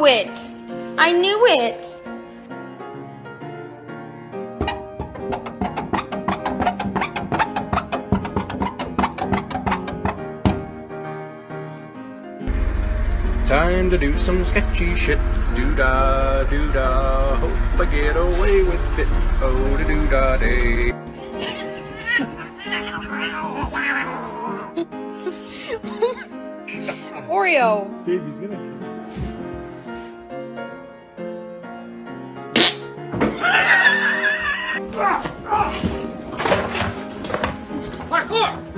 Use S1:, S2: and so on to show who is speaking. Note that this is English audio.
S1: knew it! I knew it!
S2: Time to do some sketchy shit. Doo-dah, doo-dah. Hope I get away with it. Oh, da doo-dah day.
S1: Oreo!
S3: Baby's gonna kill. Parkour!